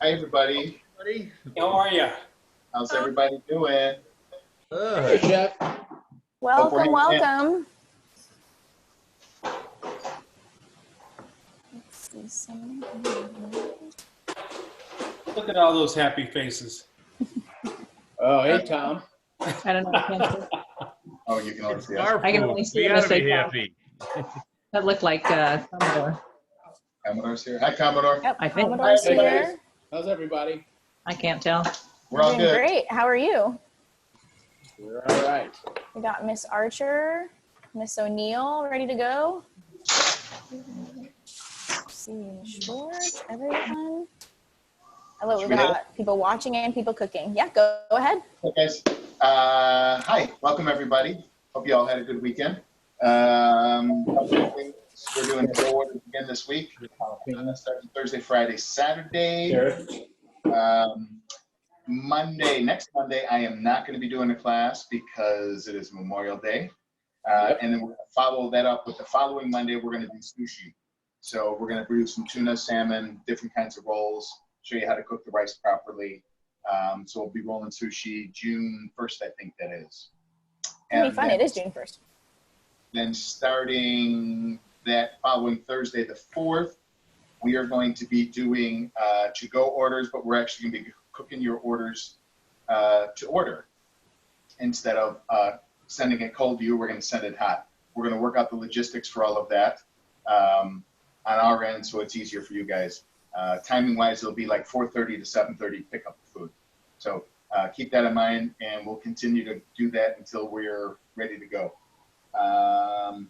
Hi, everybody. How are you? How's everybody doing? Hey, Jeff. Welcome, welcome. Let's see some. Look at all those happy faces. Oh, hey, Tom. I don't know. I can't see. Oh, you can only see us. I can only see We him gotta as they be talk. happy. That looked like Commodore. Commodore's here. Hi, Commodore. Yep, I think. Commodore's Hi, everybody. here. How's everybody? I can't tell. We're all Doing good. great. How are you? We're all right. We got Miss Archer, Miss O'Neill, ready to go. Let's see, Miss Schwartz, everyone. Hello, we got people watching and people cooking. Yeah, go ahead. Hey, guys. Hi, welcome, everybody. Hope you all had a good weekend. We're doing pro orders again this week. Starting Thursday, Friday, Saturday. Sure. Next Monday, I am not going to be doing a class because it is Memorial Day. And then we're going to follow that up with the following Monday, we're going to do sushi. So we're going to do some tuna, salmon, different kinds of rolls, show you how to cook the rice properly. So we'll be rolling sushi June 1st, I think that is. It'll be fun. It is June 1st. Then starting that following Thursday, the 4th, we are going to be doing to-go orders, but we're actually going to be cooking your orders to order. Instead of sending it cold to you, we're going to send it hot. We're going to work out the logistics for all of that on our end, so it's easier for you guys. Timing-wise, it'll be like 4:30 to 7:30 pick up the food. So keep that in mind, and we'll continue to do that until we're ready to go.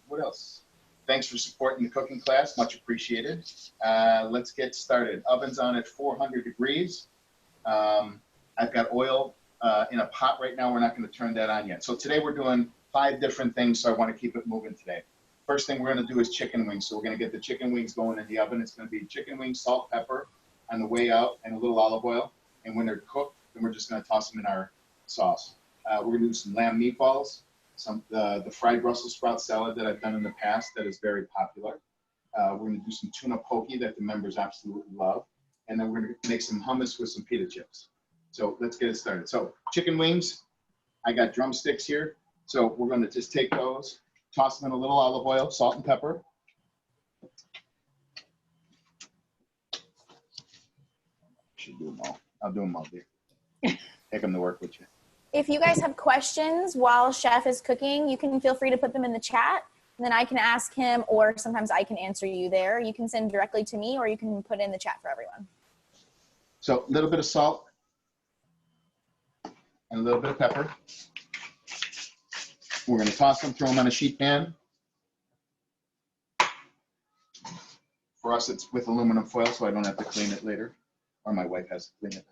What else? Thanks for supporting the cooking class. Much appreciated. Let's get started. Oven's on at 400 degrees. I've got oil in a pot right now. We're not going to turn that on yet. So today we're doing 5 different things, so I want to keep it moving today. First thing we're going to do is chicken wings. So we're going to get the chicken wings going in the oven. It's going to be chicken wings, salt, pepper on the way out, and a little olive oil. And when they're cooked, then we're just going to toss them in our sauce. We're going to do some lamb meatballs, the fried Brussels sprout salad that I've done in the past that is very popular. We're going to do some tuna poke that the members absolutely love. And then we're going to make some hummus with some pita chips. So let's get it started. So chicken wings, I got drumsticks here. So we're going to just take those, toss them in a little olive oil, salt and pepper. Should do them all. I'll do them all, dear. Take them to work with you. If you guys have questions while Chef is cooking, you can feel free to put them in the chat, and then I can ask him, or sometimes I can answer you there. You can send directly to me, or you can put in the chat for everyone. So a little bit of salt and a little bit of pepper. We're going to toss them, throw them on a sheet pan. For us, it's with aluminum foil, so I don't have to clean it later, or my wife has to clean it later.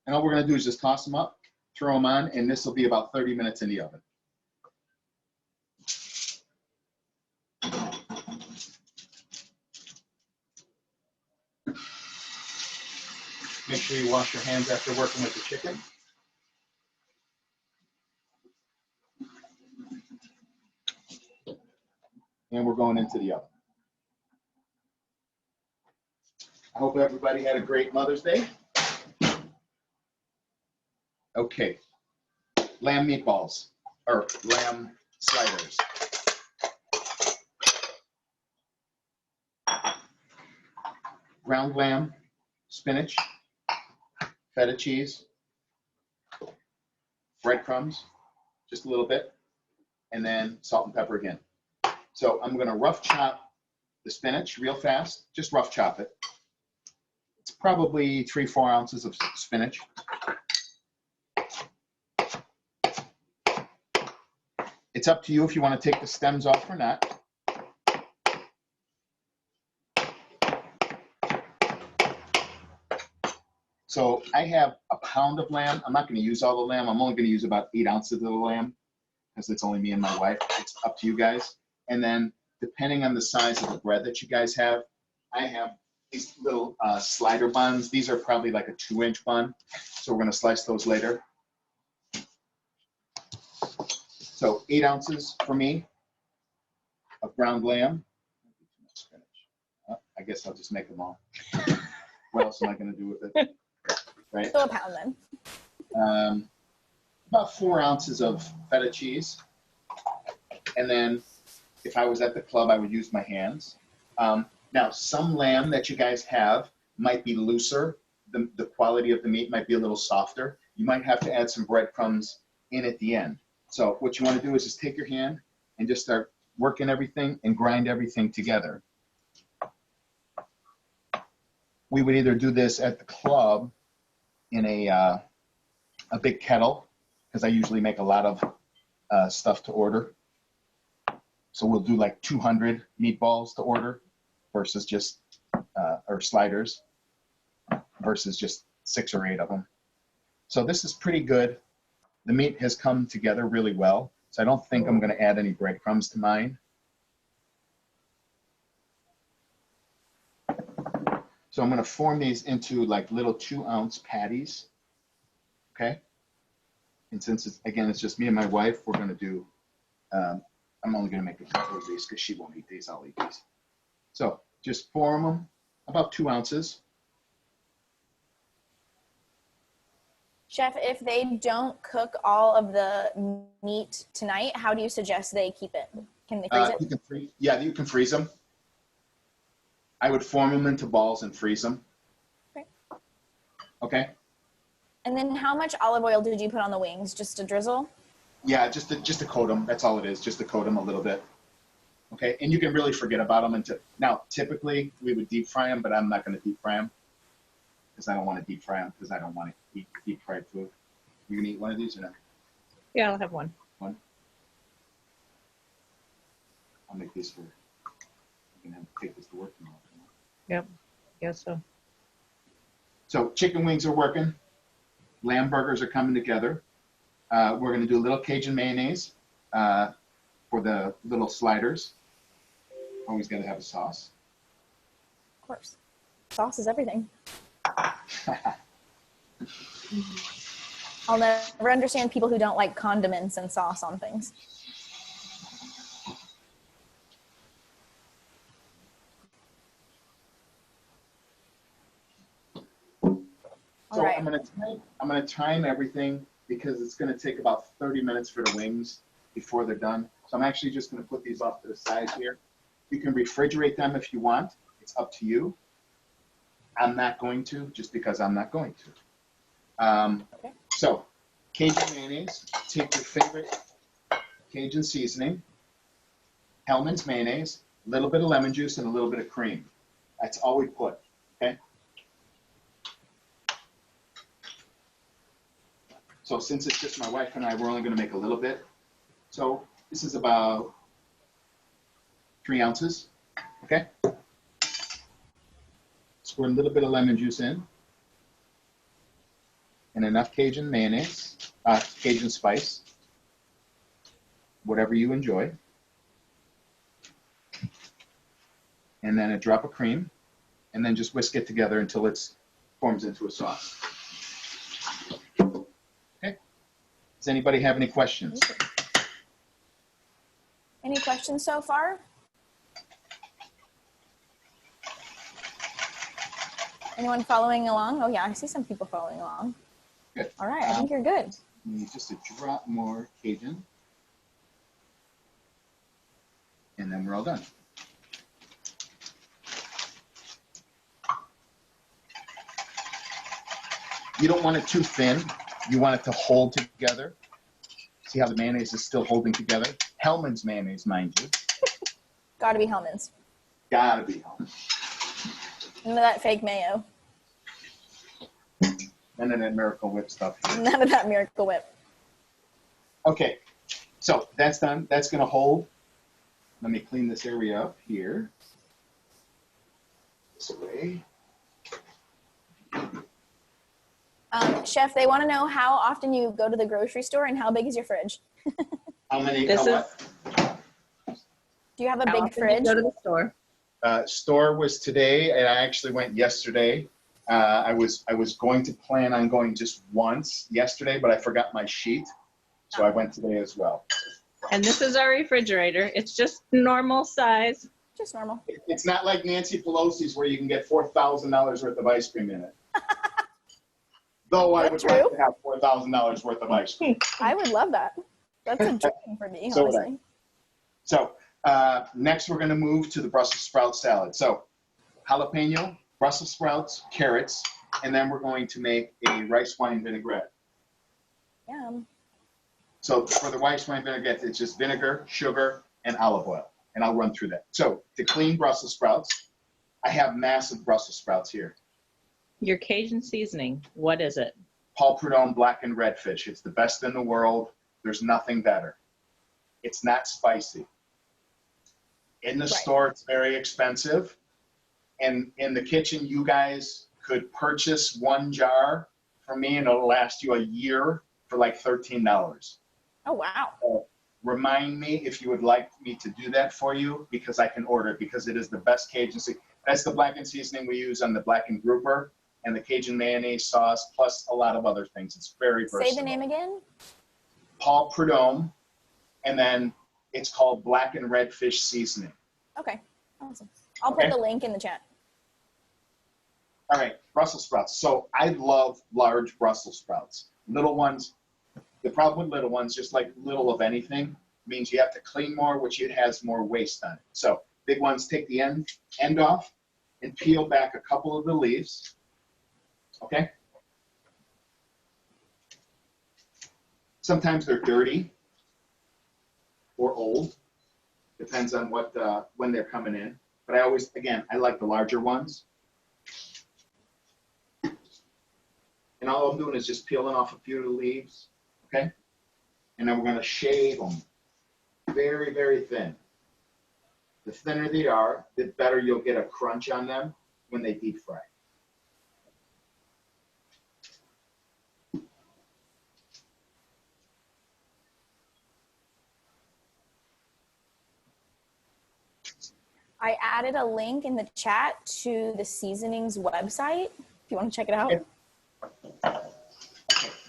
And all we're going to do is just toss them up, throw them on, and this will be about 30 minutes in the oven. Make sure you wash your hands after working with the chicken. And we're going into the oven. I hope everybody had a great Mother's Day. Okay, lamb meatballs, or lamb sliders. Ground lamb, spinach, feta cheese, breadcrumbs, just a little bit, and then salt and pepper again. So I'm gonna rough chop the spinach real fast, just rough chop it. It's probably 3-4 ounces of spinach. It's up to you if you want to take the stems off or not. So I have a pound of lamb. I'm not going to use all the lamb. I'm only going to use about 8 ounces of the lamb because it's only me and my wife. It's up to you guys. And then depending on the size of the bread that you guys have, I have these little slider buns. These are probably like a 2-inch bun. So we're going to slice those later. So 8 ounces for me of ground lamb. I guess I'll just make them all. What else am I going to do with it? Right. So a pound then. About 4 ounces of feta cheese. And then if I was at the club, I would use my hands. Now, some lamb that you guys have might be looser. The quality of the meat might be a little softer. You might have to add some breadcrumbs in at the end. So what you want to do is just take your hand and just start working everything and grind everything together. We would either do this at the club in a big kettle, because I usually make a lot of stuff to order. So we'll do like 200 meatballs to order versus just, or sliders, versus just 6 or 8 of them. So this is pretty good. The meat has come together really well. So I don't think I'm going to add any breadcrumbs to mine. So I'm going to form these into like little 2-ounce patties. Okay. And since it's, again, it's just me and my wife, we're going to do, I'm only going to make a couple of these because she won't eat these. I'll eat these. So just form them about 2 ounces. Chef, if they don't cook all of the meat tonight, how do you suggest they keep it? Can they freeze it? You can freeze, yeah, you can freeze them. I would form them into balls and freeze them. Okay. Okay. And then how much olive oil did you put on the wings? Just a drizzle? Yeah, just to coat them. That's all it is, just to coat them a little bit. Okay, and you can really forget about them until, now, typically we would deep fry them, but I'm not going to deep fry them because I don't want to deep fry them because I don't want to eat deep fried food. You going to eat one of these or not? Yeah, I'll have one. One? I'll make these for, you can take this to work tomorrow. Yep, guess so. So chicken wings are working. Lamb burgers are coming together. We're going to do a little Cajun mayonnaise for the little sliders. Always got to have a sauce. Of course. Sauce is everything. I'll never understand people who don't like condiments and sauce on things. So All right. I'm gonna time everything because it's gonna take about 30 minutes for the wings before they're done. So I'm actually just gonna put these off to the side here. You can refrigerate them if you want. It's up to you. I'm not going to, just because I'm not going to. Okay. So Cajun mayonnaise, take your favorite Cajun seasoning, Hellman's mayonnaise, a little bit of lemon juice, and a little bit of cream. That's all we put, okay? So since it's just my wife and I, we're only going to make a little bit. So this is about 3 ounces, okay? Squirt a little bit of lemon juice in. And enough Cajun mayonnaise, Cajun spice, whatever you enjoy. And then a drop of cream. And then just whisk it together until it forms into a sauce. Does anybody have any questions? Any questions so far? Anyone following along? Oh yeah, I see some people following along. Good. All right, I think you're good. You need just a drop more Cajun. And then we're all done. You don't want it too thin. You want it to hold together. See how the mayonnaise is still holding together? Hellman's mayonnaise, mind you. Gotta be Hellman's. Gotta be Hellman's. None of that fake mayo. None of that Miracle Whip stuff. None of that Miracle Whip. Okay, so that's done. That's gonna hold. Let me clean this area up here. This way. Chef, they want to know how often you go to the grocery store and how big is your fridge? How many? This is Do you have a how big often you fridge? go to the store. Store was today, and I actually went yesterday. I was going to plan on going just once yesterday, but I forgot my sheet, so I went today as well. And this is our refrigerator. It's just normal size. Just normal. It's not like Nancy Pelosi's where you can get $4,000 worth of ice cream in it. Though I would That's like true. to have $4,000 worth of ice cream. I would love that. That's a dream for me, So would I. honestly. So next we're going to move to the Brussels sprout salad. So jalapeno, Brussels sprouts, carrots, and then we're going to make a rice wine vinaigrette. Yum. So for the rice wine vinaigrette, it's just vinegar, sugar, and olive oil. And I'll run through that. So to clean Brussels sprouts, I have massive Brussels sprouts here. Your Cajun seasoning, what is it? Paul Prudhomme black and red fish. It's the best in the world. There's nothing better. It's not spicy. In the store, it's very expensive. And in the kitchen, you guys could purchase one jar from me and it'll last you a year for like $13. Oh, wow. So remind me if you would like me to do that for you because I can order it because it is the best Cajun seasoning. That's the blackened seasoning we use on the blackened grouper and the Cajun mayonnaise sauce plus a lot of other things. It's very versatile. Say the name again. Paul Prudhomme, and then it's called black and red fish seasoning. Okay. Awesome. I'll put the link in the chat. All right, Brussels sprouts. So I love large Brussels sprouts. Little ones, the problem with little ones, just like little of anything, means you have to clean more, which it has more waste on it. So big ones, take the end off and peel back a couple of the leaves. Okay? Sometimes they're dirty or old. Depends on what when they're coming in. But I always, again, I like the larger ones. And all I'm doing is just peeling off a few of the leaves, okay? And then we're going to shave them very, very thin. The thinner they are, the better you'll get a crunch on them when they deep fry. I added a link in the chat to the seasonings website if you want to check it out. Okay.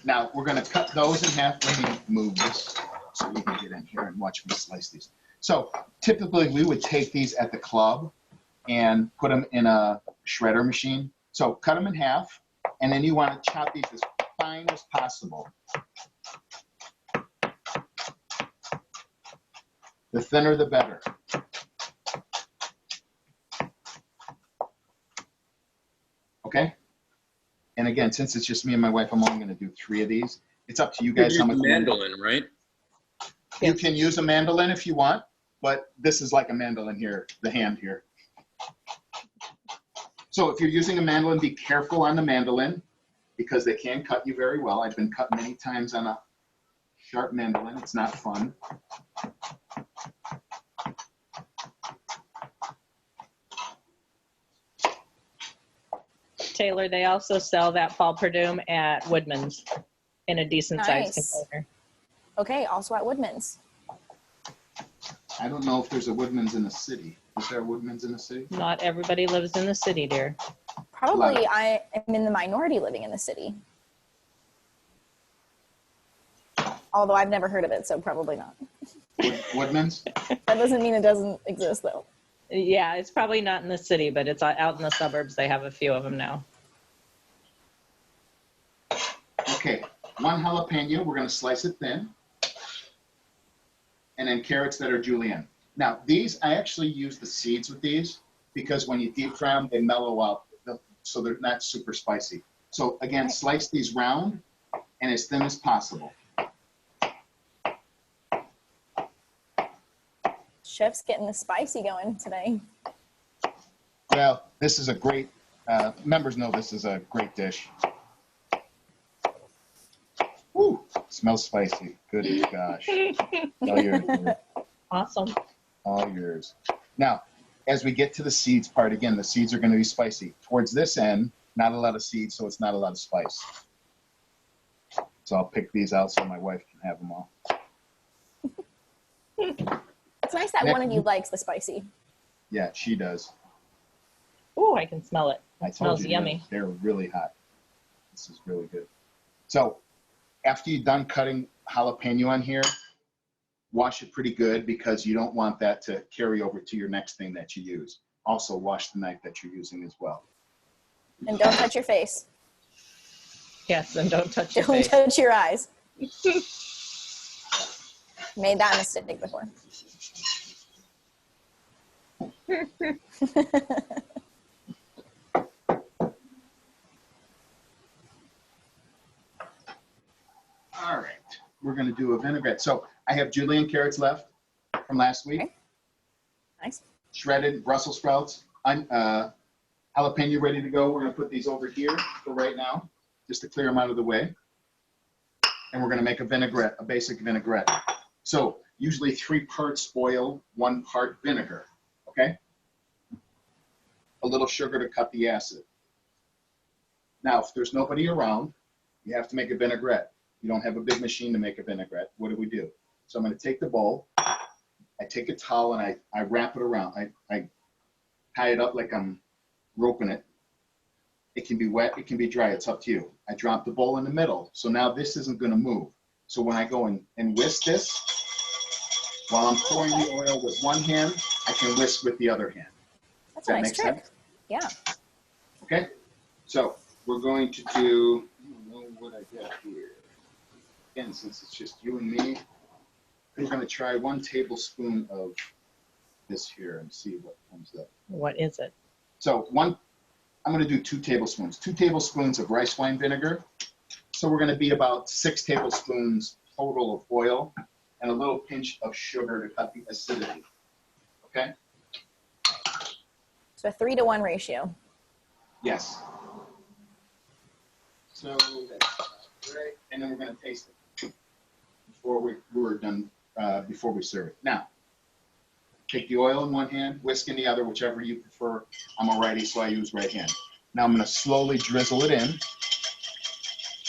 Now, we're going to cut those in half. Let me move this so you can get in here and watch me slice these. So typically, we would take these at the club and put them in a shredder machine. So cut them in half, and then you want to chop these as fine as possible. The thinner, the better. Okay? And again, since it's just me and my wife, I'm only going to do 3 of these. It's up to you guys how much. Mandolin, right? You can use a mandolin if you want, but this is like a mandolin here, the hand here. So if you're using a mandolin, be careful on the mandolin because they can cut you very well. I've been cut many times on a sharp mandolin. It's not fun. Taylor, they also sell that Paul Prudhomme at Woodman's in a decent sized container. Okay, also at Woodman's. I don't know if there's a Woodman's in the city. Is there a Woodman's in the city? Not everybody lives in the city, dear. Probably I am in the minority living in the city. Although I've never heard of it, so probably not. Woodman's? That doesn't mean it doesn't exist, though. Yeah, it's probably not in the city, but it's out in the suburbs. They have a few of them now. Okay, 1 jalapeno. We're going to slice it thin. And then carrots that are julienne. Now, these, I actually use the seeds with these because when you deep fry them, they mellow out, so they're not super spicy. So again, slice these round and as thin as possible. Chef's getting the spicy going today. Well, this is a great, members know this is a great dish. Woo, smells spicy. Good gosh. All yours. Awesome. All yours. Now, as we get to the seeds part, again, the seeds are going to be spicy. Towards this end, not a lot of seeds, so it's not a lot of spice. So I'll pick these out so my wife can have them all. It's nice that one of you likes the spicy. Yeah, she does. Ooh, I can smell it. I It told smells you yummy. they're really hot. This is really good. So after you're done cutting jalapeno on here, wash it pretty good because you don't want that to carry over to your next thing that you use. Also wash the knife that you're using as well. And don't touch your face. Yes, and don't touch your Don't face. touch your eyes. Made that mistake before. All right, we're going to do a vinaigrette. So I have julienne carrots left from last week. Okay. Nice. Shredded Brussels sprouts. Jalapeno ready to go. We're going to put these over here for right now, just to clear them out of the way. And we're going to make a vinaigrette, a basic vinaigrette. So usually 3 parts oil, 1 part vinegar, okay? A little sugar to cut the acid. Now, if there's nobody around, you have to make a vinaigrette. You don't have a big machine to make a vinaigrette. What do? So I'm going to take the bowl. I take a towel and I wrap it around. I tie it up like I'm roping it. It can be wet, it can be dry, it's up to you. I drop the bowl in the middle, so now this isn't going to move. So when I go and whisk this, while I'm pouring the oil with one hand, I can whisk with the other hand. That's a nice trick. Sense? Yeah. Okay, so we're going to do, I don't know what I got here. Again, since it's just you and me, we're going to try 1 tablespoon of this here and see what comes up. What is it? So I'm going to do 2 tablespoons. 2 tablespoons of rice wine vinegar. So we're going to be about 6 tablespoons total of oil and a little pinch of sugar to cut the acidity. Okay? So a 3-to-1 ratio. Yes. So that's right. And then we're going to taste it before we're done, before we serve it. Now, take the oil in one hand, whisk in the other, whichever you prefer. I'm a righty, so I use right hand. Now I'm going to slowly drizzle it in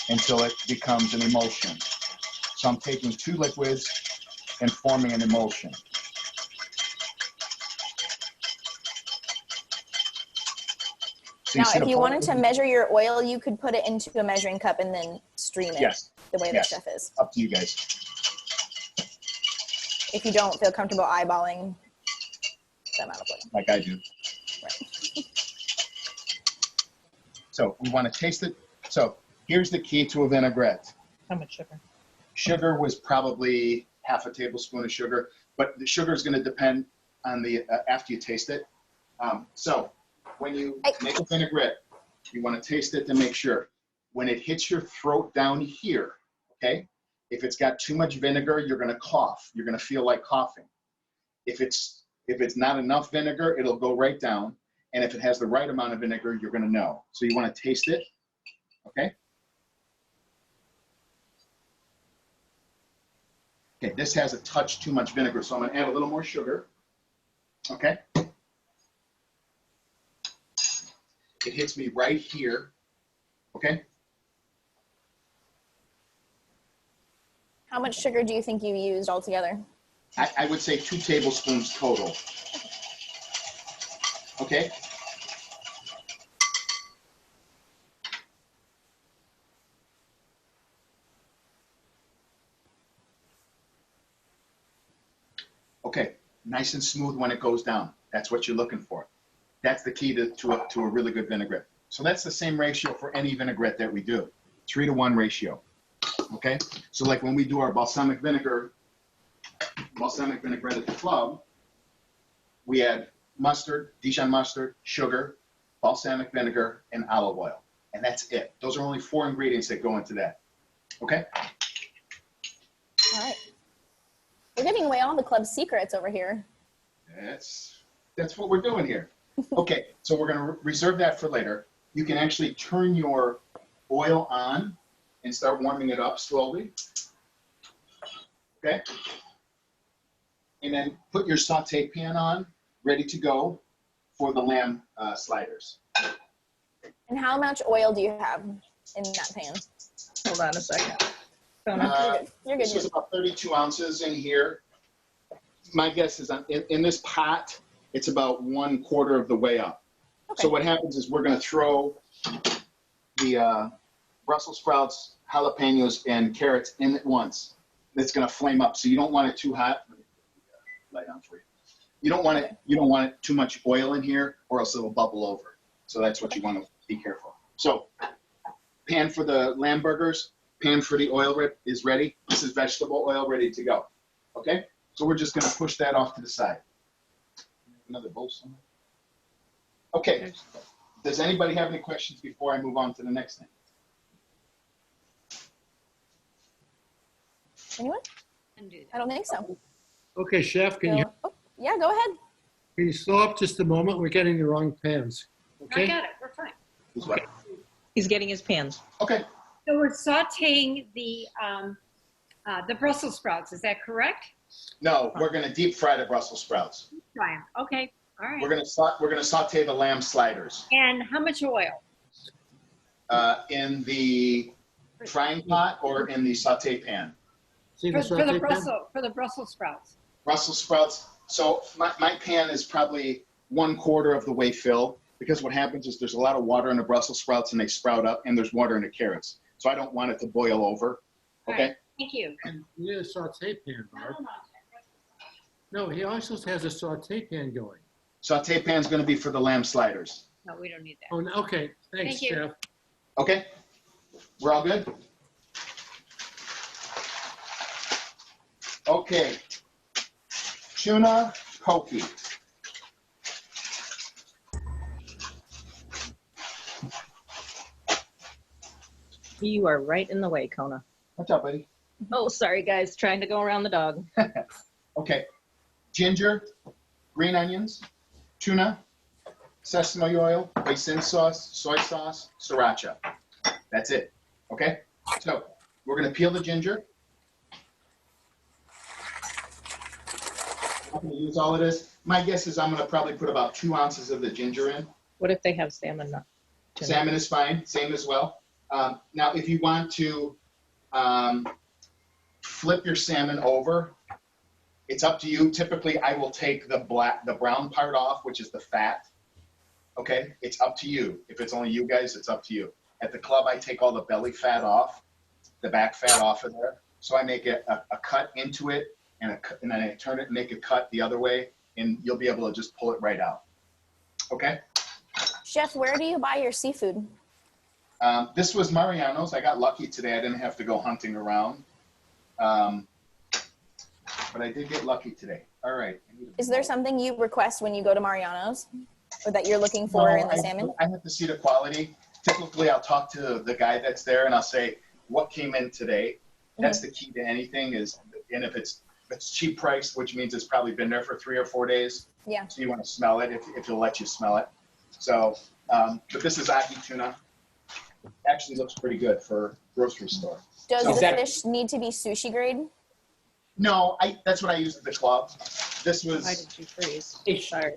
until it becomes an emulsion. So I'm taking 2 liquids and forming an emulsion. So Now, if you wanted to measure your oil, you could put it into a measuring cup and then stream it. Yes. The way Yes. the chef is. Up to you guys. If you don't feel comfortable eyeballing the amount of oil. Like I do. Right. So we want to taste it. So here's the key to a vinaigrette. How much sugar? Sugar was probably half a tablespoon of sugar, but the sugar is going to depend on the after you taste it. So when you make a vinaigrette, you want to taste it to make sure. When it hits your throat down here, okay, if it's got too much vinegar, you're going to cough. You're going to feel like coughing. If it's not enough vinegar, it'll go right down. And if it has the right amount of vinegar, you're going to know. So you want to taste it, okay? Okay, this has a touch too much vinegar, so I'm going to add a little more sugar, okay? It hits me right here, okay? How much sugar do you think you used altogether? I would say 2 tablespoons total. Okay? Okay, nice and smooth when it goes down. That's what you're looking for. That's the key to a really good vinaigrette. So that's the same ratio for any vinaigrette that we do. 3-to-1 ratio. Okay? So like when we do our balsamic vinaigrette at the club, we add mustard, Dijon mustard, sugar, balsamic vinegar, and olive oil. And that's it. Those are only 4 ingredients that go into that. Okay? All right. We're giving away all the club secrets over here. That's what we're doing here. Okay, so we're going to reserve that for later. You can actually turn your oil on and start warming it up slowly. Okay? And then put your saute pan on, ready to go for the lamb sliders. And how much oil do you have in that pan? Hold on a second. You're good. This is about 32 ounces in here. My guess is in this pot, it's about 1/4 of the way up. Okay. So what happens is we're going to throw the Brussels sprouts, jalapenos, and carrots in at once. that's going to flame up. So you don't want it too hot. Let me put the light on for you. You don't want it too much oil in here, or else it'll bubble over. So that's what you want to be careful. So pan for the lamb burgers, pan for the oil is ready. This is vegetable oil ready to go. Okay? So we're just going to push that off to the side. Another bowl somewhere. Okay. Does anybody have any questions before I move on to the next thing? Anyone? I don't think so. Okay, Chef, can you, Oh, yeah, go ahead. can you slow up just a moment? We're getting the wrong pans. I Okay? got it, we're fine. Who's what? He's getting his pans. Okay. So we're sauteing the Brussels sprouts, is that correct? No, we're going to deep fry the Brussels sprouts. Fry 'em. Okay, all right. We're going to saute the lamb sliders And how much oil? in the frying pot or in the saute pan. See For the saute pan? the Brussels sprouts. Brussels sprouts. So my pan is probably 1/4 of the way filled, because what happens is there's a lot of water in the Brussels sprouts and they sprout up, and there's water in the carrots. So I don't want it to boil over. Okay. Thank you. You need a saute pan, Barb. No, he also has a saute pan going. Saute pan's going to be for the lamb sliders. No, we don't need that. Oh, okay. Thanks, Thank you. Chef. Okay. We're all good? Okay. Tuna poke. You are right in the way, Kona. What's up, buddy? Oh, sorry, guys. Trying to go around the dog. Okay. Ginger, green onions, tuna, sesame oil, hoisin sauce, soy sauce, sriracha. That's it. Okay? So we're going to peel the ginger. I'm going to use all of this. My guess is I'm going to probably put about 2 ounces of the ginger in. What if they have salmon? Tuna? Salmon is fine, same as well. Now, if you want to flip your salmon over, it's up to you. Typically, I will take the brown part off, which is the fat. Okay, it's up to you. If it's only you guys, it's up to you. At the club, I take all the belly fat off, the back fat off of there. So I make a cut into it, and then I turn it and make a cut the other way, and you'll be able to just pull it right out. Okay? Chef, where do you buy your seafood? This was Mariano's. I got lucky today. I didn't have to go hunting around. But I did get lucky today. All right. Is there something you request when you go to Mariano's, or that you're looking for in the salmon? I have to see the quality. Typically, I'll talk to the guy that's there, and I'll say, what came in today? That's the key to anything is, and if it's cheap price, which means it's probably been there for 3 or 4 days. Yeah. So you want to smell it if it'll let you smell it. So, but this is ahi tuna. Actually looks pretty good for grocery store. Does So- the fish need to be sushi grade? No, that's what I used at the club. This Why was, did you freeze? Hey, Sorry.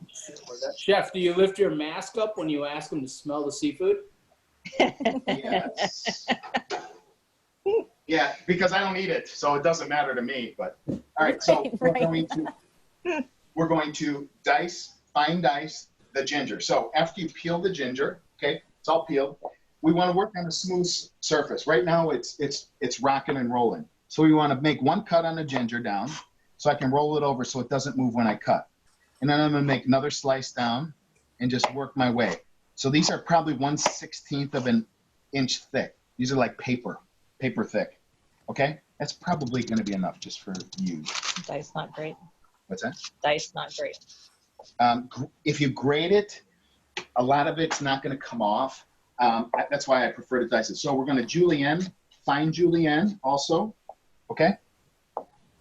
Chef, do you lift your mask up when you ask them to smell the seafood? yes. Yeah, because I don't eat it, so it doesn't matter to me. But all right, so Right. we're going to fine dice the ginger. So after you peel the ginger, okay, it's all peeled. We want to work on a smooth surface. Right now, it's rocking and rolling. So we want to make 1 cut on the ginger down, so I can roll it over so it doesn't move when I cut. And then I'm going to make another slice down and just work my way. So these are probably 1/16 of an inch thick. These are like paper thick. Okay? That's probably going to be enough just for you. Dice not great. What's that? Dice not great. If you grate it, a lot of it's not going to come off. That's why I prefer to dice it. So we're going to fine julienne also. Okay?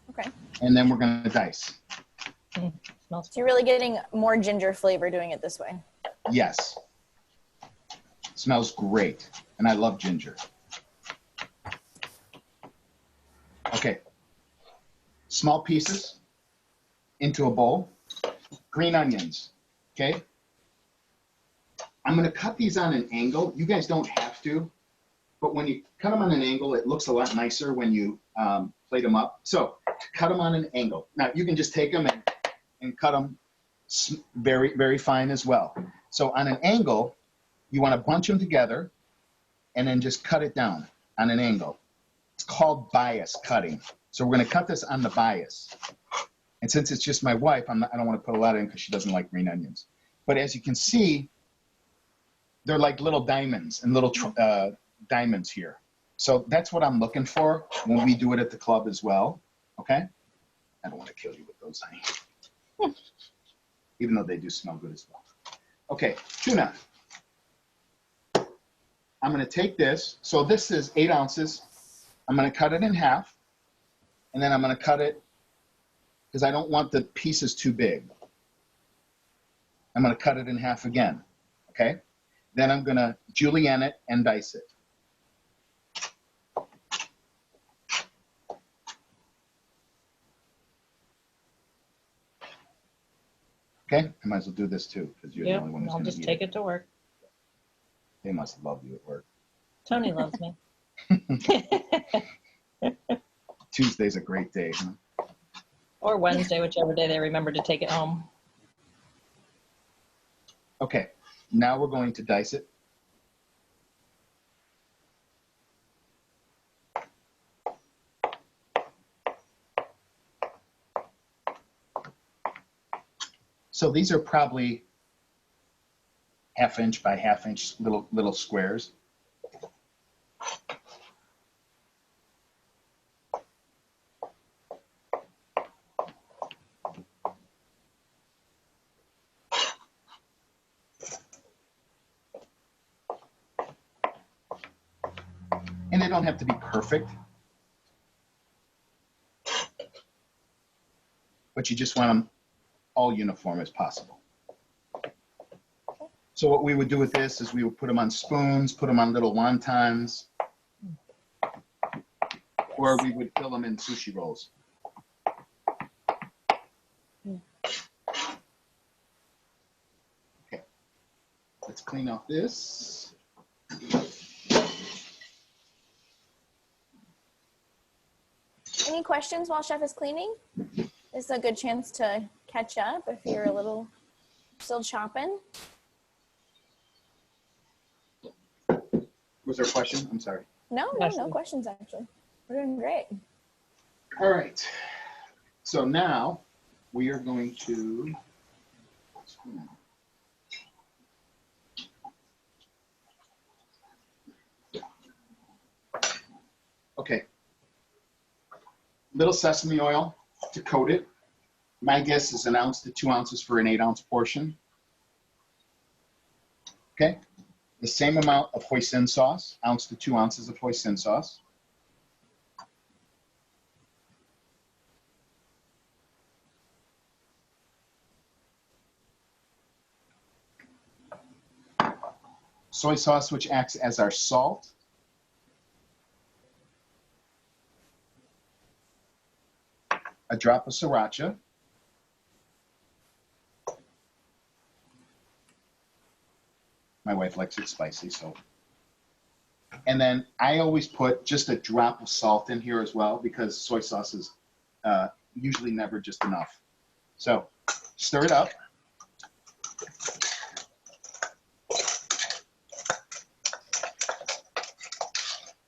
Okay. And then we're going to dice. Smells So you're really getting more ginger flavor doing it this way. Yes. Smells great. And I love ginger. Okay. Small pieces into a bowl. Green onions. Okay? I'm going to cut these on an angle. You guys don't have to. But when you cut them on an angle, it looks a lot nicer when you plate them up. So cut them on an angle. Now, you can just take them and cut them very, very fine as well. So on an angle, you want to bunch them together and then just cut it down on an angle. It's called bias cutting. So we're going to cut this on the bias. And since it's just my wife, I don't want to put a lot in because she doesn't like green onions. But as you can see, they're like little diamonds and little diamonds here. So that's what I'm looking for when we do it at the club as well. Okay? I don't want to kill you with those, honey. Even though they do smell good as well. Okay, tuna. I'm going to take this. So this is 8 ounces. I'm going to cut it in half. And then I'm going to cut it because I don't want the pieces too big. I'm going to cut it in half again. Okay? Then I'm going to julienne it and dice it. Okay? I might as well do this too because you're the only one who's I'll going to just eat take it. it to work. They must love you at work. Tony loves me. Tuesday's a great day, huh? Or Wednesday, whichever day they remember to take it home. Okay, now we're going to dice it. So these are probably 1/2 inch by 1/2 inch little squares. And they don't have to be perfect, but you just want them all uniform as possible. So what we would do with this is we would put them on spoons, put them on little wontons, or we would fill them in sushi rolls. Okay, let's clean off this. Any questions while Chef is cleaning? This is a good chance to catch up if you're a little still chopping. Was there a question? I'm sorry. No questions actually. We're doing great. All right. So now we are going to. Okay. Little sesame oil to coat it. My guess is 1 ounce to 2 ounces for an 8 ounce portion. Okay. The same amount of hoisin sauce, 1 ounce to 2 ounces of hoisin sauce. Soy sauce, which acts as our salt. A drop of sriracha. My wife likes it spicy, so. And then I always put just a drop of salt in here as well because soy sauce is usually never just enough. So stir it up.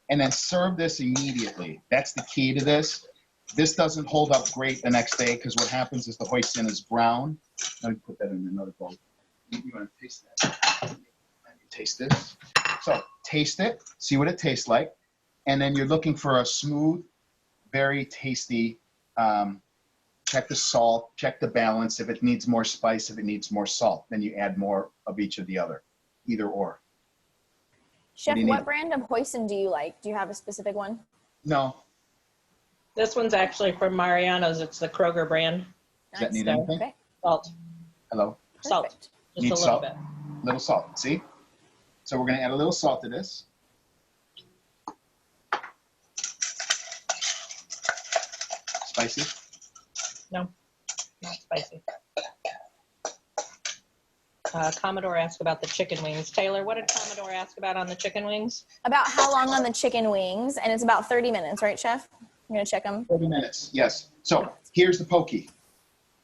And then serve this immediately. That's the key to this. This doesn't hold up great the next day because what happens is the hoisin is brown. Let me put that in another bowl. You want to taste that? Let me taste this. So taste it, see what it tastes like. And then you're looking for a smooth, very tasty, check the salt, check the balance. If it needs more spice, if it needs more salt, then you add more of each of the other, either or. Chef, what brand of hoisin do you like? Do you have a specific one? No. This one's actually from Mariano's. It's the Kroger brand. Does that need So, anything? Okay. Salt. Hello? Salt. Perfect. Just Need a little salt? bit. Little salt, see? So we're gonna add a little salt to this. Spicy? No, not spicy. Commodore asked about the chicken wings. Taylor, what did Commodore ask about on the chicken wings? About how long on the chicken wings, and it's about 30 minutes, right, Chef? I'm gonna check them. 30 minutes, yes. So here's the pokey.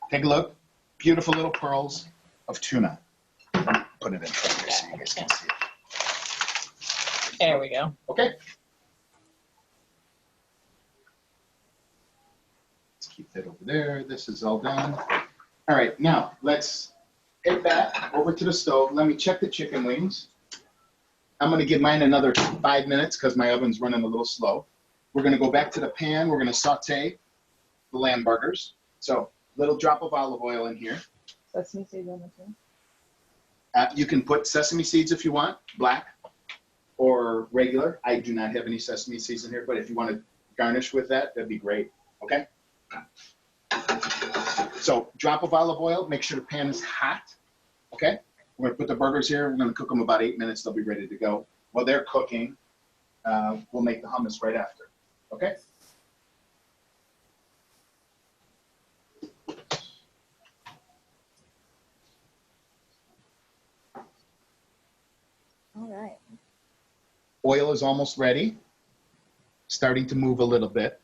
Take a look. Beautiful little pearls of tuna. Put it in front here so you guys can see it. There we go. Okay? keep that over there. This is all done. All right, now let's head back over to the stove. Let me check the chicken wings. I'm going to give mine another 5 minutes because my oven's running a little slow. We're going to go back to the pan. We're going to saute the lamb burgers. So little drop of olive oil in here. Sesame seeds on the too. You can put sesame seeds if you want, black or regular. I do not have any sesame seeds in here, but if you want to garnish with that, that'd be great. Okay? So drop of olive oil, make sure the pan is hot. Okay? We're going to put the burgers here. We're going to cook them about 8 minutes. They'll be ready to go. While they're cooking, we'll make the hummus right after. Okay? All right. Oil is almost ready. Starting to move a little bit.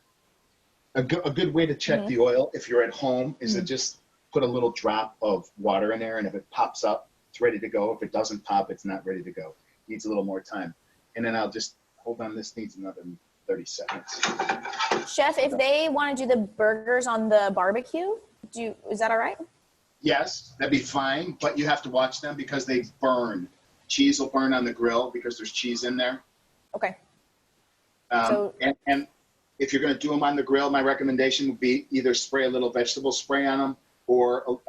A good way to check the oil if you're at home is to just put a little drop of water in there, and if it pops up, it's ready to go. If it doesn't pop, it's not ready to go. Needs a little more time. And then I'll just hold on. This needs another 30 seconds. Chef, if they want to do the burgers on the barbecue, is that all right? Yes, that'd be fine, but you have to watch them because they burn. Cheese will burn on the grill because there's cheese in there. Okay. And if you're going to do them on the grill, my recommendation would be either spray a little vegetable spray on them or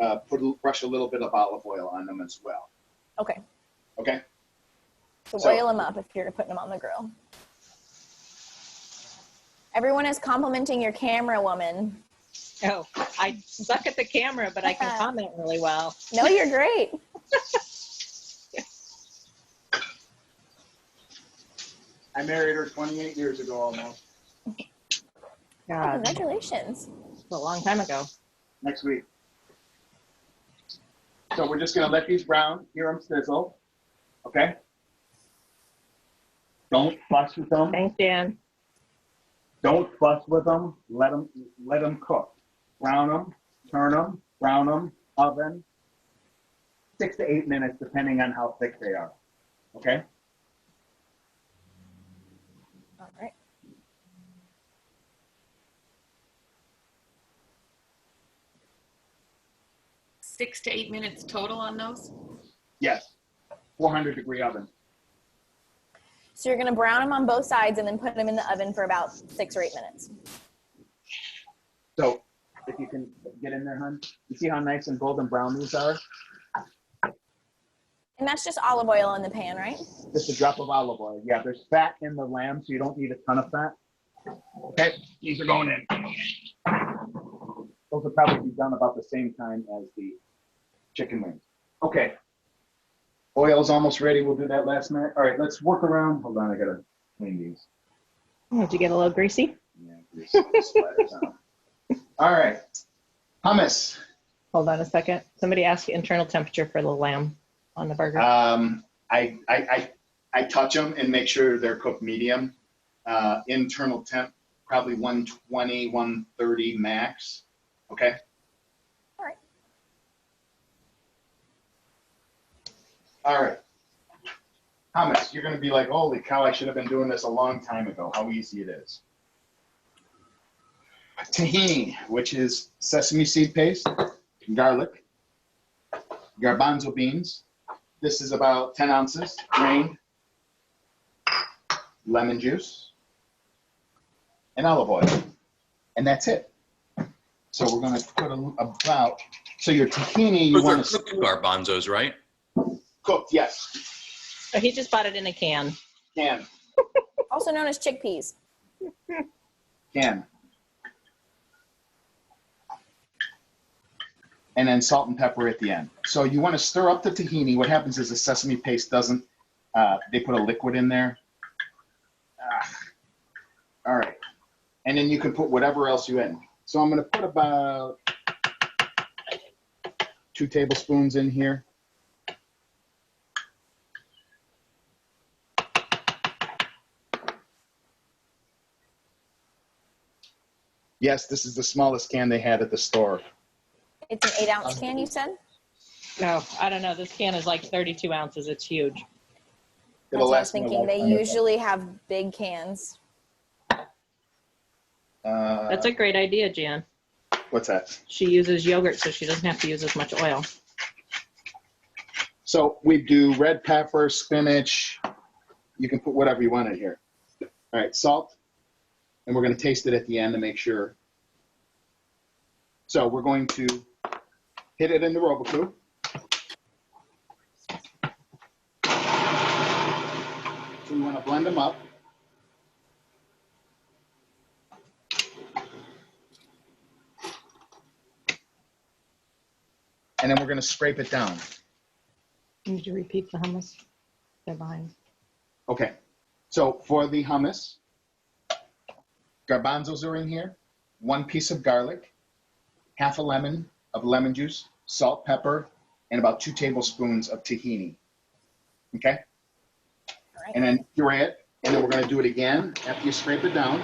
brush a little bit of olive oil on them as well. Okay. Okay? So oil them up if you're putting them on the grill. Everyone is complimenting your camera woman. Oh, I suck at the camera, but I can comment really well. No, you're great. I married her 28 years ago almost. God, Congratulations. it's a long time ago. Next week. So we're just going to let these brown, hear them sizzle. Okay? Don't fuss with them. Thanks, Dan. Don't fuss with them. Let them cook. Brown them, turn them, brown them, oven. 6 to 8 minutes, depending on how thick they are. Okay? All right. Six to 8 minutes total on those? Yes. 400-degree oven. So you're going to brown them on both sides and then put them in the oven for about 6 or 8 minutes. So if you can get in there, hon. You see how nice and golden brown these are? And that's just olive oil in the pan, right? Just a drop of olive oil. Yeah, there's fat in the lamb, so you don't need a ton of fat. Okay, these are going in. Those will probably be done about the same time as the chicken wings. Okay. Oil's almost ready. We'll do that last minute. All right, let's work around. Hold on, I gotta clean these. Did you get a little greasy? Yeah, grease splatters on. All right, hummus. Hold on a second. Somebody asked internal temperature for the lamb on the burger. I touch them and make sure they're cooked medium. Internal temp, probably 120, 130 max. Okay. All right. All right. Hummus, you're going to be like, holy cow, I should have been doing this a long time ago. How easy it is. Tahini, which is sesame seed paste, garlic, garbanzo beans. This is about 10 ounces, drained, lemon juice, and olive oil. And that's it. So we're going to put about, so your tahini, you want to cooked garbanzos, right? Cooked, yes. So he just bought it in a can. Can. Also known as chickpeas. Can. And then salt and pepper at the end. So you want to stir up the tahini. What happens is the sesame paste doesn't, they put a liquid in there. All right. And then you can put whatever else you in. So I'm going to put about 2 tablespoons in here. Yes, this is the smallest can they had at the store. It's an 8-ounce can, you said? No, I don't know. This can is like 32 ounces. It's huge. That's what I was thinking. They usually have big cans. That's a great idea, Jan. What's that? She uses yogurt, so she doesn't have to use as much oil. So we do red pepper, spinach. You can put whatever you want in here. All right, salt. And we're going to taste it at the end to make sure. So we're going to hit it in the Roboku. So we want to blend them up. And then we're going to scrape it down. Need to repeat the hummus? They're behind. Okay. So for the hummus, garbanzos are in here, 1 piece of garlic, half a lemon of lemon juice, salt, pepper, and about 2 tablespoons of tahini. Okay? All right. And then puree it, and then we're going to do it again after you scrape it down.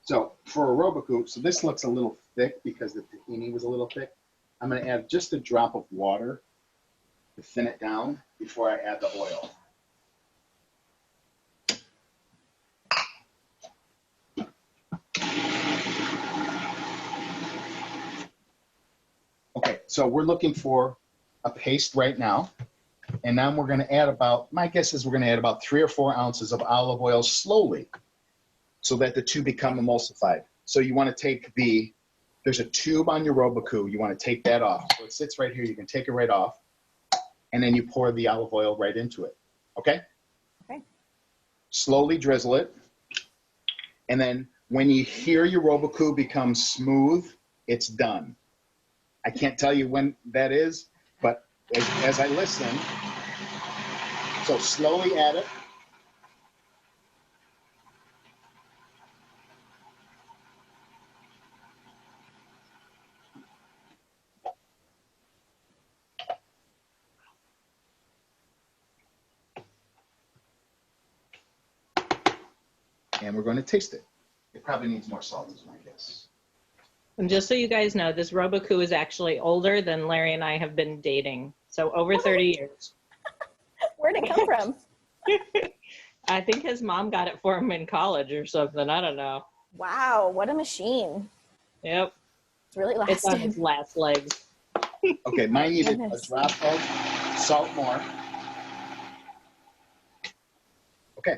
So for a Roboku, so this looks a little thick because the tahini was a little thick. I'm going to add just a drop of water to thin it down before I add the oil. Okay, so we're looking for a paste right now. And now we're going to add about, my guess is we're going to add about 3 or 4 ounces of olive oil slowly so that the two become emulsified. So you want to take there's a tube on your Roboku. You want to take that off. So it sits right here. You can take it right off. And then you pour the olive oil right into it. Okay? Okay. Slowly drizzle it. And then when you hear your Roboku become smooth, it's done. I can't tell you when that is, but as I listen, so slowly add it. And we're going to taste it. It probably needs more salt, is my guess. And just so you guys know, this Roboku is actually older than Larry and I have been dating. So over 30 years. Where'd it come from? I think his mom got it for him in college or something. I don't know. Wow, what a machine. Yep. It's really It's on lasting. his last legs. Okay, mine needed a Goodness. drop of salt more. Okay,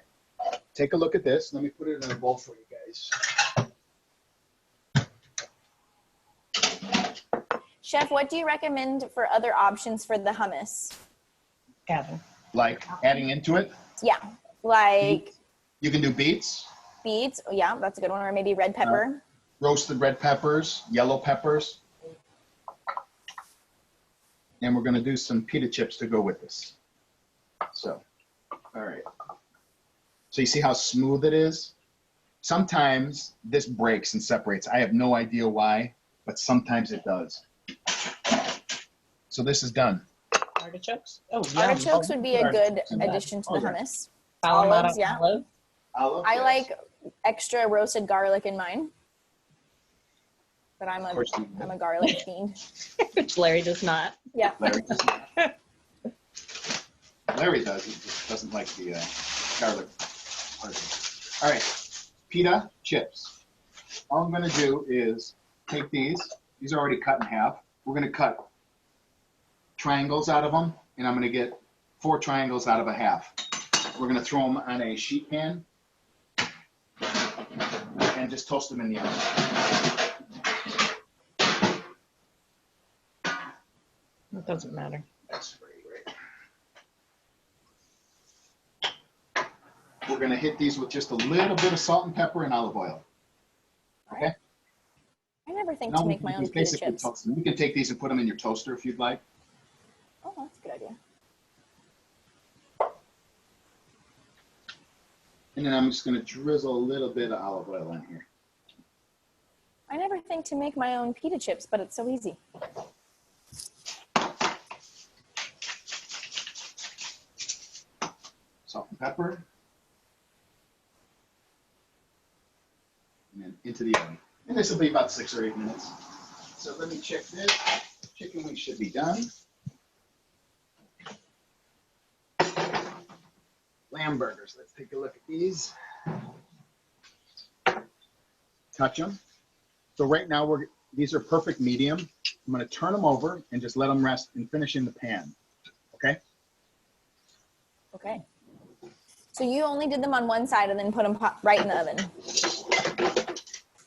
take a look at this. Let me put it in a bowl for you guys. Chef, what do you recommend for other options for the hummus? Gavin. Like adding into it, Yeah, like you can do beets, beets. Oh, yeah, that's a good one. Or maybe red pepper. roasted red peppers, yellow peppers. And we're going to do some pita chips to go with this. So, all right. So you see how smooth it is? Sometimes this breaks and separates. I have no idea why, but sometimes it does. So this is done. Artichokes? Oh, yeah. Artichokes would be a good Artichokes in that. addition to Oh, the yeah. hummus. Kalamata Olives, yeah. olive. Olive, I yes. like extra roasted garlic in mine. But I'm Of course you do. a garlic fiend. Which Larry does not. Yeah. Larry does not. Larry does. He just doesn't like the garlic part. All right, pita chips. All I'm going to do is take these. These are already cut in half. We're going to cut triangles out of them, and I'm going to get 4 triangles out of a half. We're going to throw them on a sheet pan and just toast them in the oven. It doesn't matter. That's great. We're going to hit these with just a little bit of salt and pepper and olive oil. Okay? I never think Now to we make my can own pita basically chips. toast them. You can take these and put them in your toaster if you'd like. Oh, that's a good idea. And then I'm just going to drizzle a little bit of olive oil in here. I never think to make my own pita chips, but it's so easy. Salt and pepper. And then into the oven. And this will be about 6 or 8 minutes. So let me check this. Chicken wings should be done. Lamb burgers. Let's take a look at these. touch them. So right now these are perfect medium. I'm going to turn them over and just let them rest and finish in the pan. Okay? Okay. So you only did them on one side and then put them right in the oven.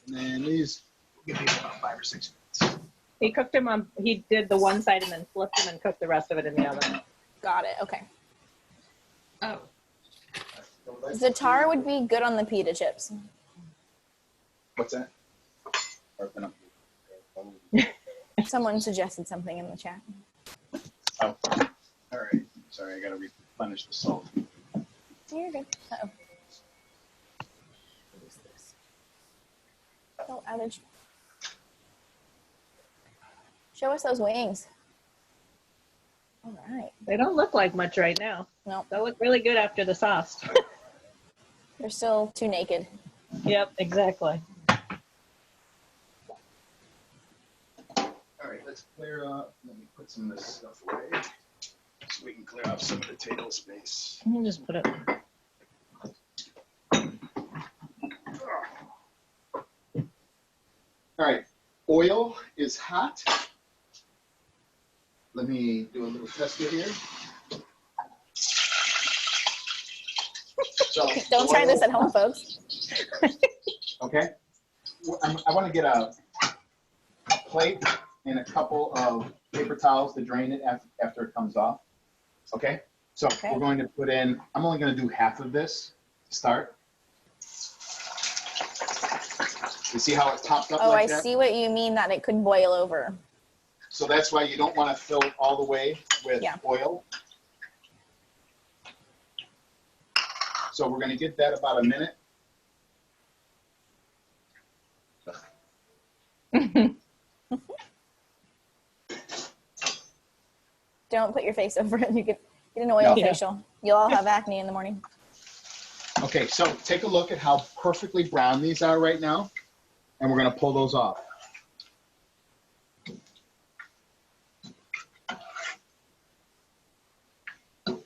And then these give me about 5 or 6 minutes. He did the one side and then flipped them and cooked the rest of it in the oven. Got it. Okay. Oh, Za'atar would be good on the pita chips. What's that? Someone suggested something in the chat. Oh, all right. Sorry, I got to replenish the salt. You're good. Uh-oh. What is this? Oh, outage. Show us those wings. All right. They don't look like much right now. No, They'll look really good after the sauce. they're still too naked. Yep, exactly. All right, let's clear up. Let me put some of this stuff away so we can clear up some of the table space. You can just put it. All right, oil is hot. Let me do a little tester here. So, Don't try this at home, folks. Okay. I want to get a plate and a couple of paper towels to drain it after it comes off. Okay. So we're going to put in, I'm only going to do half of this to start. You see how it topped up like that? I see what you mean, that it could boil over. So that's why you don't want to fill all the way with oil. So we're going to give that about a minute. Don't put your face over it. You get an oil facial. You'll all have acne in the morning. Okay, so take a look at how perfectly brown these are right now, and we're going to pull those off.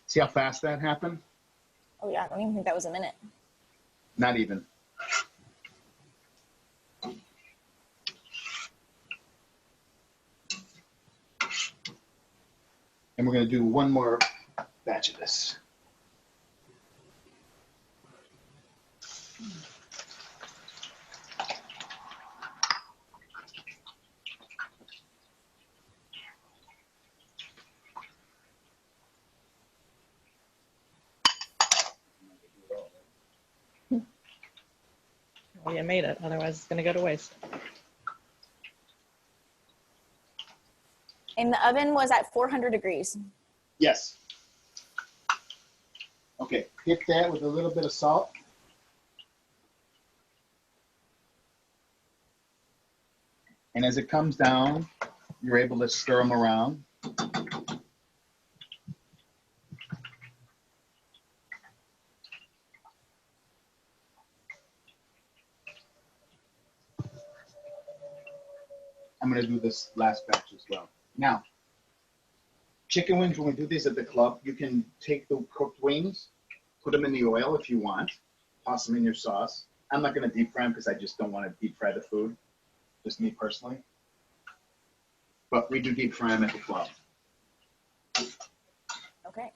See how fast that happened? Oh yeah, I don't even think that was a minute. Not even. And we're going to do one more batch of this. Well, you made it. Otherwise, it's going to go to waste. And the oven was at 400 degrees. Yes. Okay, hit that with a little bit of salt. And as it comes down, you're able to stir them around. I'm going to do this last batch as well. Now, chicken wings, when we do these at the club, you can take the cooked wings, put them in the oil if you want, toss them in your sauce. I'm not going to deep fry them because I just don't want to deep fry the food, just me personally. But we do deep fry them at the club. Okay.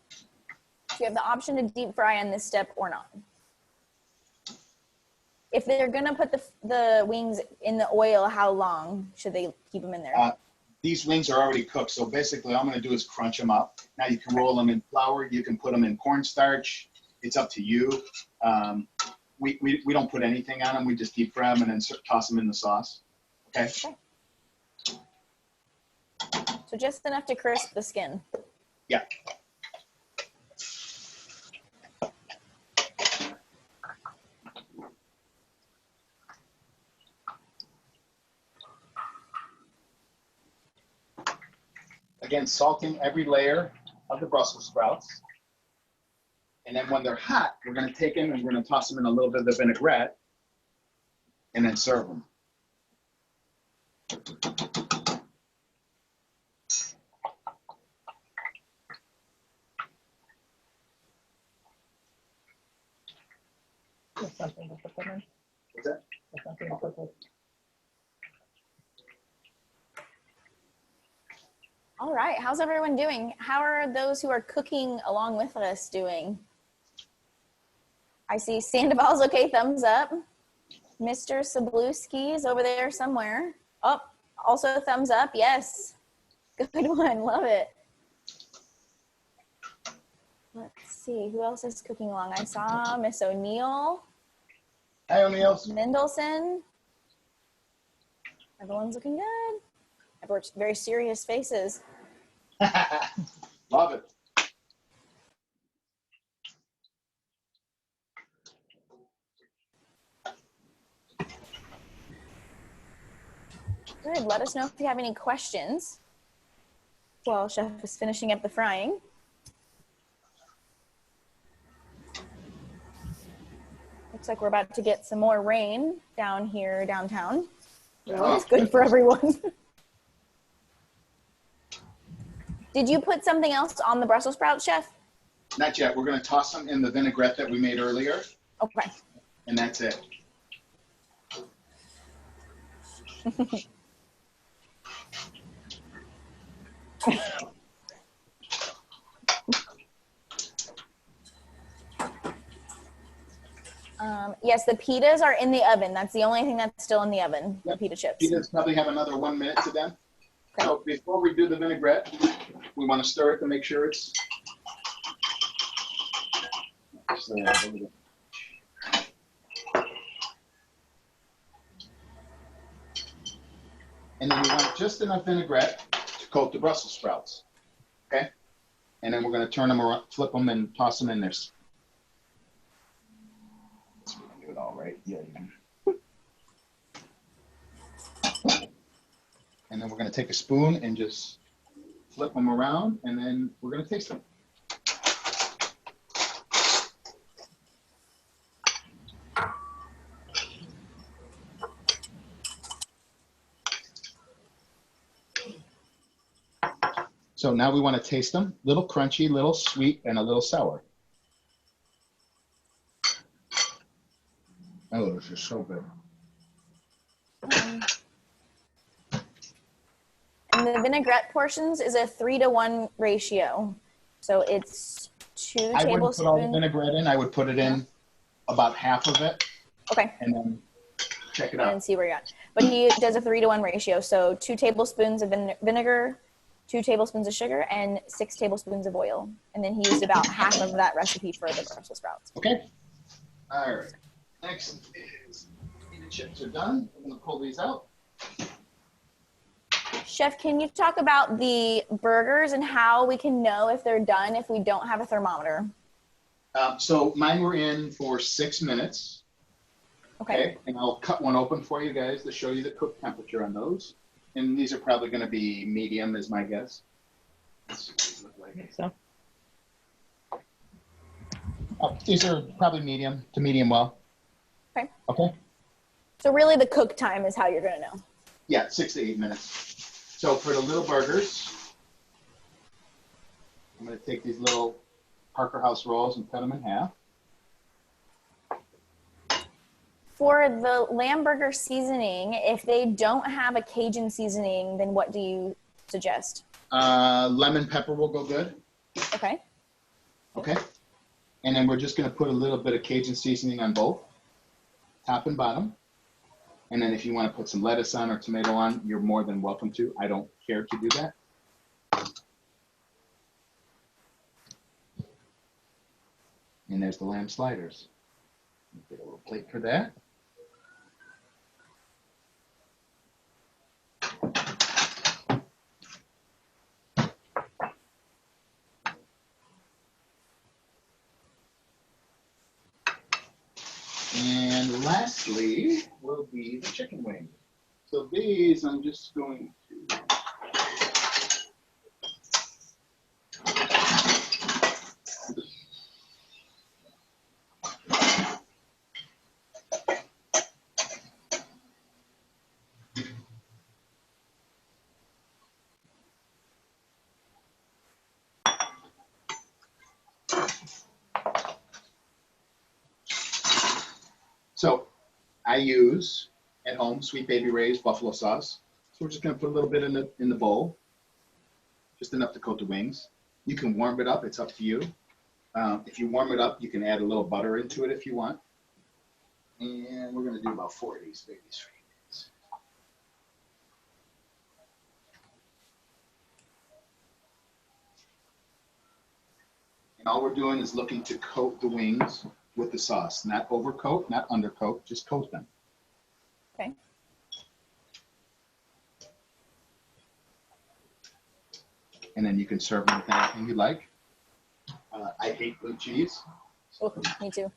So you have the option to deep fry on this step or not. If they're going to put the wings in the oil, how long should they keep them in there? These wings are already cooked, so basically all I'm going to do is crunch them up. Now you can roll them in flour, you can put them in cornstarch. It's up to you. We don't put anything on them. We just deep fry them and then toss them in the sauce. Okay? So just enough to crisp the skin. Yeah. Again, salting every layer of the Brussels sprouts. And then when they're hot, we're going to take them and we're going to toss them in a little bit of the vinaigrette and then serve them. There's something to put them in. What's that? All right, how's everyone doing? How are those who are cooking along with us doing? I see Sandoval's okay, thumbs up. Mr. Sabluski is over there somewhere. Oh, also thumbs up, yes. Good one, love it. Let's see, who else is cooking along? I saw Miss O'Neill, Hi, O'Neill. Mendelson. Everyone's looking good. Everyone's very serious faces. Love it. Good, let us know if you have any questions while Chef is finishing up the frying. Looks like we're about to get some more rain down here downtown. So it's good for everyone. Did you put something else on the Brussels sprouts, Chef? Not yet. We're going to toss them in the vinaigrette that we made earlier, Okay. and that's it. Yes, the pitas are in the oven. That's the only thing that's still in the oven, Yep. the pita chips. Pitas probably have another 1 minute to them. Okay. So before we do the vinaigrette, we want to stir it to make sure it's. And then we want just enough vinaigrette to coat the Brussels sprouts. Okay? And then we're going to turn them around, flip them, and toss them in there. So we can do it all right. Yeah. And then we're going to take a spoon and just flip them around, and then we're going to taste them. So now we want to taste them. Little crunchy, little sweet, and a little sour. Oh, this is so good. And the vinaigrette portions is a 3-to-1 ratio. So it's 2 I wouldn't put all the tablespoons. vinaigrette in. I would put it in about half of it, Okay, and then check it and out. see where you're at. But he does a 3-to-1 ratio. So 2 tablespoons of vinegar, 2 tablespoons of sugar, and 6 tablespoons of oil. And then he used about half of that recipe for the Brussels sprouts. Okay? All right. Next is the chips are done. I'm going to pull these out. Chef, can you talk about the burgers and how we can know if they're done if we don't have a thermometer? So mine were in for 6 minutes. Okay. And I'll cut one open for you guys to show you the cook temperature on those. And these are probably going to be medium, is my guess. Let's see what these look like. So These are probably medium to medium well. Okay. Okay. So really the cook time is how you're going to know. Yeah, 6 to 8 minutes. So for the little burgers, I'm going to take these little Parker House rolls and cut them in half. For the lamb burger seasoning, if they don't have a Cajun seasoning, then what do you suggest? Lemon pepper will go good. Okay. Okay. And then we're just going to put a little bit of Cajun seasoning on both, top and bottom. And then if you want to put some lettuce on or tomato on, you're more than welcome to. I don't care to do that. And there's the lamb sliders. Get a little plate for that. And lastly will be the chicken wing. So these I'm just going to I use at home Sweet Baby Ray's buffalo sauce. So we're just gonna put a little bit in the bowl, just enough to coat the wings. You can warm it up, it's up to you. If you warm it up, you can add a little butter into it if you want. And we're gonna do about 4 of these babies for you. And all we're doing is looking to coat the wings with the sauce, not overcoat, not undercoat, just coat them. Okay. And then you can serve them with anything you like. I hate blue cheese. Oh, me too.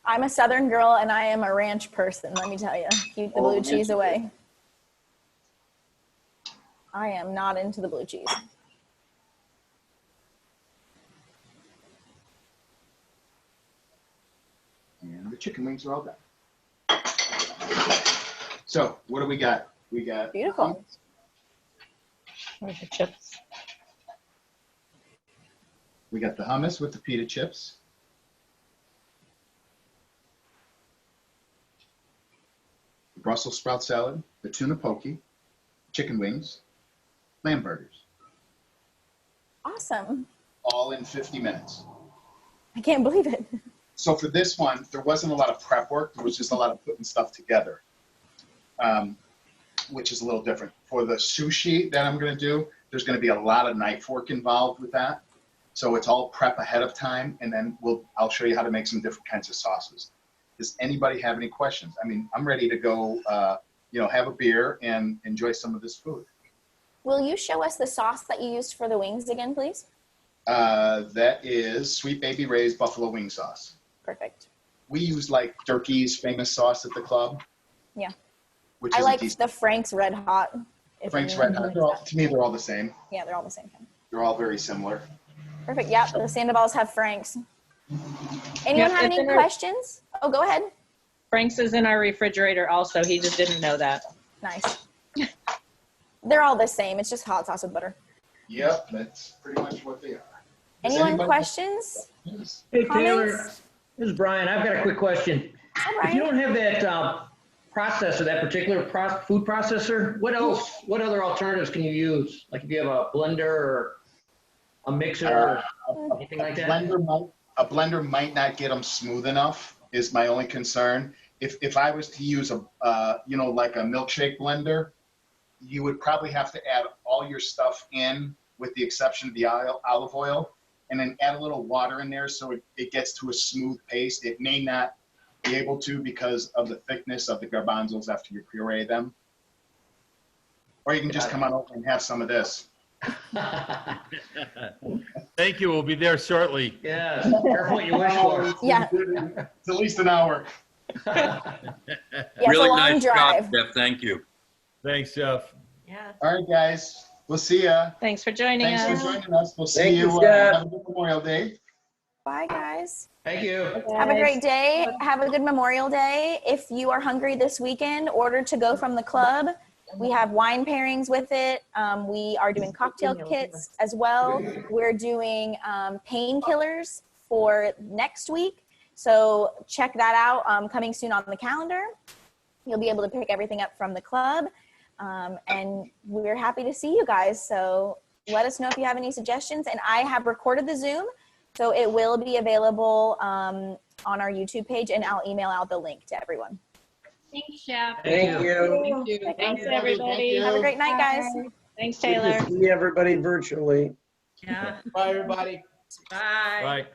I'm a Southern girl and I am a ranch person, let me tell you. Keep the blue cheese away. I am not into the blue cheese. And the chicken wings are all done. So what do we got? We got Beautiful. Where's the chips? We got the hummus with the pita chips. The Brussels sprout salad, the tuna poke, chicken wings, lamb burgers, Awesome. all in 50 minutes. I can't believe it. So for this one, there wasn't a lot of prep work. There was just a lot of putting stuff together, which is a little different. For the sushi that I'm going to do, there's going to be a lot of knife work involved with that. So it's all prep ahead of time, and then I'll show you how to make some different kinds of sauces. Does anybody have any questions? I mean, I'm ready to go, have a beer and enjoy some of this food. Will you show us the sauce that you used for the wings again, please? That is Sweet Baby Ray's buffalo wing sauce. Perfect. We use like Durkee's famous sauce at the club. Yeah. Which I is like the Frank's Red Hot. Frank's Red Hot. To me, they're all the same. Yeah, they're all the same kind. They're all very similar. Perfect. Yeah, the Sandoval's have Frank's. Anyone have any questions? Oh, go ahead. Frank's is in our refrigerator also. He just didn't know that. Nice. They're all the same. It's just hot sauce with butter. Yep, that's pretty much what they are. Anyone questions? Hey, Taylor, Comments? this is Brian. I've got a quick question. Hi, If you Brian. don't have that processor, that particular food processor, what else? What other alternatives can you use? Like if you have a blender or a mixer or anything like that? A blender might not get them smooth enough. Is my only concern. If I was to use like a milkshake blender, you would probably have to add all your stuff in, with the exception of the olive oil, and then add a little water in there so it gets to a smooth paste. It may not be able to because of the thickness of the garbanzos after you puree them. Or you can just come on over and have some of this. Thank you. We'll be there shortly. Yes, careful what you wish for. Yeah. It's at least an hour. Yeah, Really it's a long nice drive. job, Jeff. Thank you. Thanks, Jeff. Yeah. All right, guys. We'll see ya. Thanks for joining Thanks us. for joining us. We'll see Thank you. you, Jeff. Have a good Memorial Day. Bye, guys. Thank you. Have a great day. Have a good Memorial Day. If you are hungry this weekend, order to go from the club. We have wine pairings with it. We are doing cocktail kits as well. We're doing painkillers for next week. So check that out, coming soon on the calendar. You'll be able to pick everything up from the club. And we're happy to see you guys. So let us know if you have any suggestions. And I have recorded the Zoom, so it will be available on our YouTube page, and I'll email out the link to everyone. Thank Jeff. Thank you. Thanks, Thank everybody. you. Have a great night, guys. Thanks, Good Taylor. to see everybody virtually. Yeah. Bye, everybody. Bye. Bye.